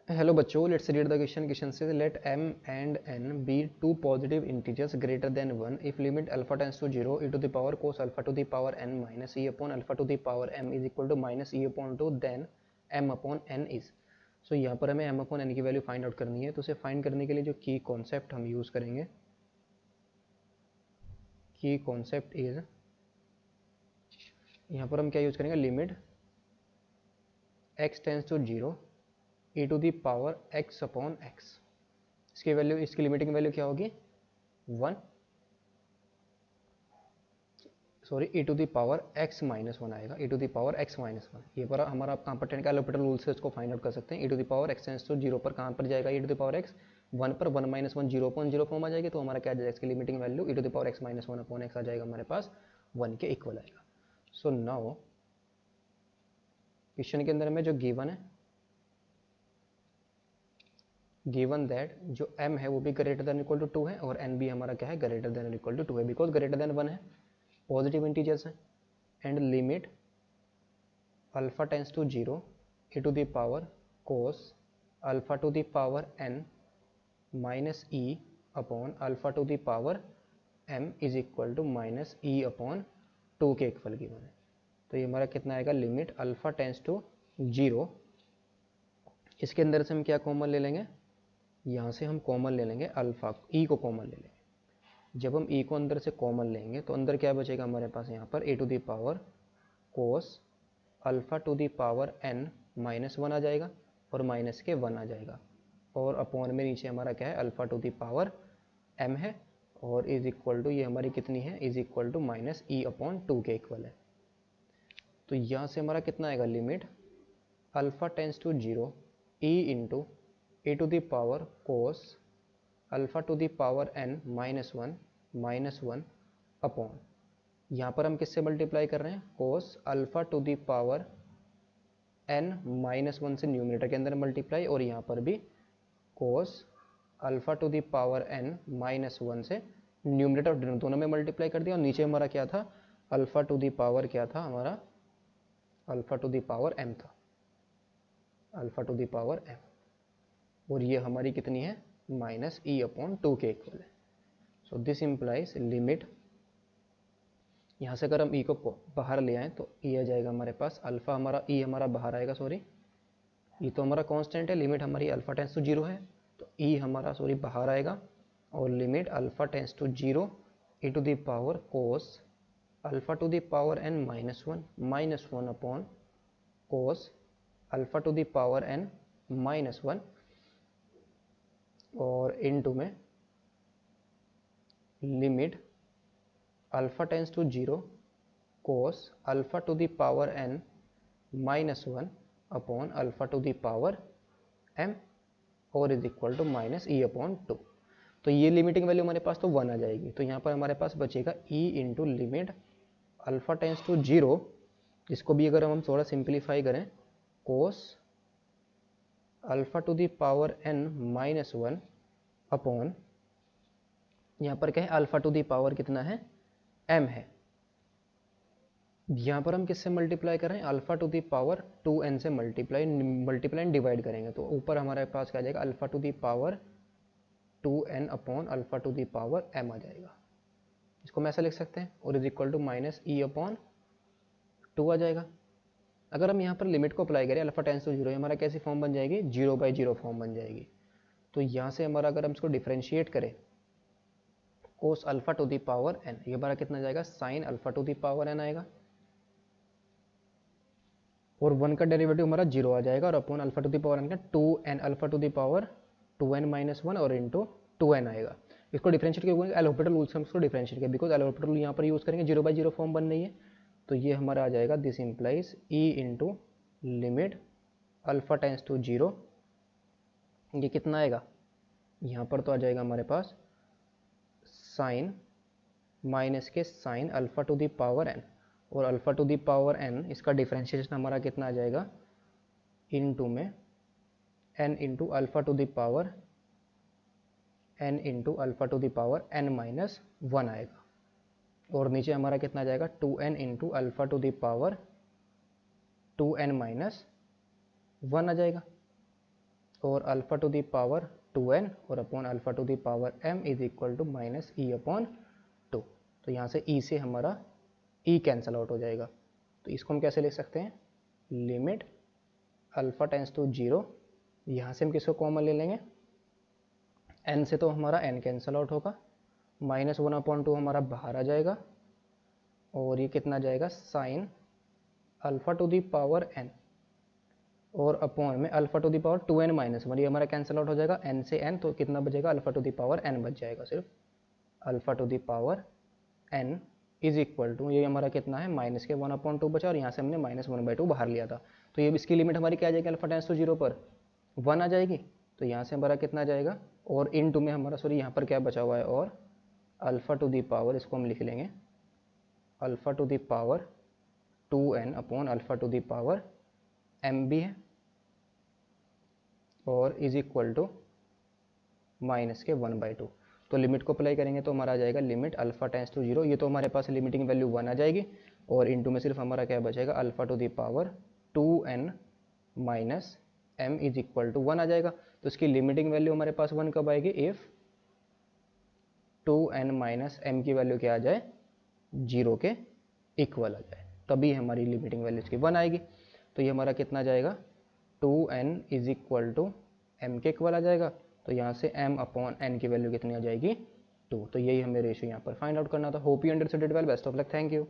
Hello बच्चों, let's read the question. Question से late m and n be two positive integers greater than 1 if limit alpha tends to 0 e to the power cos alpha to the power n minus e upon alpha to the power m is equal to minus e upon 2 then m upon n is. सो यहाँ पर हमें m upon n की value find out करनी है. तो उसे find करने के लिए जो की कॉन्सेप्ट हम यूज़ करेंगे, की कॉन्सेप्ट इज, यहाँ पर हम क्या यूज़ करेंगे, limit x tends to 0 e to the power x upon x. इसकी वैल्यू, इसकी लिमिटिंग वैल्यू क्या होगी, 1, sorry e to the power x minus 1 आएगा, e to the power x minus 1. ये पर हमारा आप कहाँ पर टेन का एलोपिटल रूल से इसको फाइंड आउट कर सकते हैं. e to the power x tends to 0 पर कहाँ पर जाएगा, e to the power x 1 पर 1 माइनस 1 0 अपॉन 0 फॉर्म आ जाएगी. तो हमारा क्या आ जाएगा, इसकी limiting value e to the power x minus 1 upon x आ जाएगा हमारे पास 1 के इक्वल आएगा. सो नाउ क्वेश्चन के अंदर में जो गिवन है, गिवन दैट जो m है वो भी ग्रेटर देन इक्वल टू 2 है और n भी हमारा क्या है, ग्रेटर देन इक्वल टू 2 है, बिकॉज ग्रेटर देन 1 है, पॉजिटिव इंटीजर्स है. And limit alpha tends to 0 e to the power cos alpha to the power n minus e upon alpha to the power m is equal to minus e upon 2 के equal given है. तो ये हमारा कितना आएगा, limit alpha tends to 0. इसके अंदर से हम क्या कॉमन ले लेंगे, यहाँ से हम कॉमन ले लेंगे अल्फा, ई को कॉमन ले लेंगे. जब हम ई को अंदर से कॉमन लेंगे तो अंदर क्या बचेगा हमारे पास, यहाँ पर a to the power cos alpha to the power n minus 1 आ जाएगा और माइनस के 1 आ जाएगा. और अपॉन में नीचे हमारा क्या है, alpha to the power m है और इज इक्वल टू, ये हमारी कितनी है, is equal to minus e upon 2 के इक्वल है. तो यहाँ से हमारा कितना आएगा, limit alpha tends to 0 e into a to the power cos alpha to the power n minus one upon, यहाँ पर हम किससे मल्टीप्लाई कर रहे हैं, cos alpha to the power n minus 1 से न्यूमरेटर के अंदर मल्टीप्लाई, और यहाँ पर भी cos alpha to the power n minus 1 से न्यूमरेटर दोनों में मल्टीप्लाई कर दिया. और नीचे हमारा क्या था, अल्फा टू द पावर क्या था हमारा, alpha to the power m था, alpha to the power m, और ये हमारी कितनी है, माइनस ई अपॉन 2 के इक्वल है. सो दिस इम्प्लाइज लिमिट, यहाँ से अगर हम ई को बाहर ले आएँ तो ई आ जाएगा हमारे पास, अल्फा हमारा ई हमारा बाहर आएगा, सॉरी ई तो हमारा कांस्टेंट है, लिमिट हमारी अल्फा टेंस टू 0 है, तो ई हमारा सॉरी बाहर आएगा और limit alpha tends to 0 e to the power cos alpha to the power n minus one upon cos alpha to the power n minus 1 और इनटू में limit alpha tends to 0 cos alpha to the power n minus 1 upon alpha to the power m और is equal to minus e upon 2. तो ये limiting value हमारे पास तो 1 आ जाएगी. तो यहाँ पर हमारे पास बचेगा e into limit alpha tends to 0, जिसको भी अगर हम थोड़ा सिंप्लीफाई करें, cos alpha to the power n minus 1 upon, यहाँ पर क्या है, अल्फा टू द पावर कितना है, m है. यहाँ पर हम किससे मल्टीप्लाई कर रहे हैं, alpha to the power 2n से मल्टीप्लाई डिवाइड करेंगे. तो ऊपर हमारे पास क्या आ जाएगा, alpha to the power 2n upon alpha to the power m आ जाएगा. इसको हम ऐसा लिख सकते हैं, और is equal to minus e upon 2 आ जाएगा. अगर हम यहाँ पर लिमिट को अप्लाई करें अल्फा टेंस टू 0, हमारा कैसी फॉर्म बन जाएगी, 0/0 फॉर्म बन जाएगी. तो यहाँ से हमारा अगर हम इसको डिफ्रेंशिएट करें, cos alpha to the power n, ये हमारा कितना जाएगा, sine alpha to the power n आएगा, और 1 का डेरिवेटिव हमारा 0 आ जाएगा, और upon alpha to the power n का 2n alpha to the power 2n minus 1 और इंटू 2n आएगा. इसको डिफरेंशिएट करेंगे एल हॉस्पिटल रूल से, हम इसको डिफरेंशिएट करेंगे, बिकॉज एल हॉस्पिटल रूल यहाँ पर यूज़ करेंगे, 0/0 फॉर्म बन रही है. तो ये हमारा आ जाएगा, this implies e into limit alpha tends to 0, ये कितना आएगा, यहाँ पर तो आ जाएगा हमारे पास साइन माइनस के sine alpha to the power n, और alpha to the power n इसका डिफरेंशिएशन हमारा कितना आ जाएगा, इनटू में n into alpha to the power n into alpha to the power n minus 1 आएगा, और नीचे हमारा कितना आ जाएगा, 2n into alpha to the power 2n minus 1 आ जाएगा. और alpha to the power 2n और upon alpha to the power m is equal to minus e upon 2। तो यहाँ से e से हमारा e कैंसिल आउट हो जाएगा। तो इसको हम कैसे लिख सकते हैं, लिमिट अल्फ़ा टेंस टू 0, यहाँ से हम किसको कॉमन ले लेंगे, n से तो हमारा n कैंसिल आउट होगा, माइनस 1/2 हमारा बाहर आ जाएगा और ये कितना जाएगा sine alpha to the power n और अपॉन में alpha to the power 2n minus 1, ये हमारा कैंसिल आउट हो जाएगा, n से n तो कितना बचेगा, alpha to the power n बच जाएगा सिर्फ, alpha to the power n is equal to, ये हमारा कितना है माइनस के 1/2 बचा और यहाँ से हमने माइनस 1/2 बाहर लिया था। तो ये इसकी लिमिट हमारी क्या आ जाएगी, अल्फ़ा टेंस टू 0 पर 1 आ जाएगी। तो यहाँ से हमारा कितना जाएगा, और इन टू में हमारा सॉरी यहाँ पर क्या बचा हुआ है, और अल्फ़ा टू दी पावर, इसको हम लिख लेंगे alpha to the power 2n upon alpha to the power m भी है और इज इक्वल टू माइनस के 1/2। तो लिमिट को अप्लाई करेंगे तो हमारा आ जाएगा लिमिट अल्फ़ा टेंस टू 0, ये तो हमारे पास लिमिटिंग वैल्यू 1 आ जाएगी और इनटू में सिर्फ हमारा क्या बचेगा, alpha to the power 2n minus m is equal to 1 आ जाएगा। तो इसकी लिमिटिंग वैल्यू हमारे पास 1 कब आएगी, इफ़ 2n माइनस m की वैल्यू क्या आ जाए, 0 के इक्वल आ जाए, तभी हमारी लिमिटिंग वैल्यू इसकी 1 आएगी। तो ये हमारा कितना जाएगा, 2n is equal to m के इक्वल आ जाएगा। तो यहाँ से m अपॉन n की वैल्यू कितनी आ जाएगी, 2। तो यही हमें रेशियो यहाँ पर फाइंड आउट करना था। Hope you understood it well, best of luck, thank you.